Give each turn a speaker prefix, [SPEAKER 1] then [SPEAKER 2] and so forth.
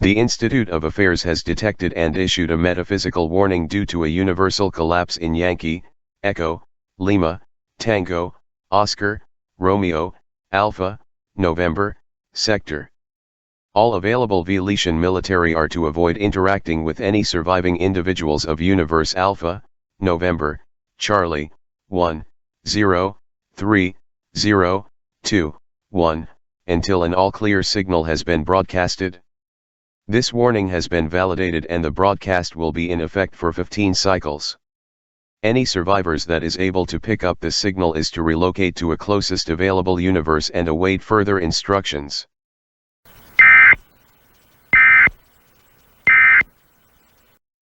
[SPEAKER 1] The Institute of Affairs has detected and issued a metaphysical warning due to a universal collapse in Yankee, Echo, Lima, Tango, Oscar, Romeo, Alpha, November, sector. All available vleecian military are to avoid interacting with any surviving individuals of Universe Alpha, November, Charlie, 1, 0, 3, 0, 2, 1, until an all-clear signal has been broadcasted. This warning has been validated and the broadcast will be in effect for 15 cycles. Any survivors that is able to pick up this signal is to relocate to a closest available universe and await further instructions.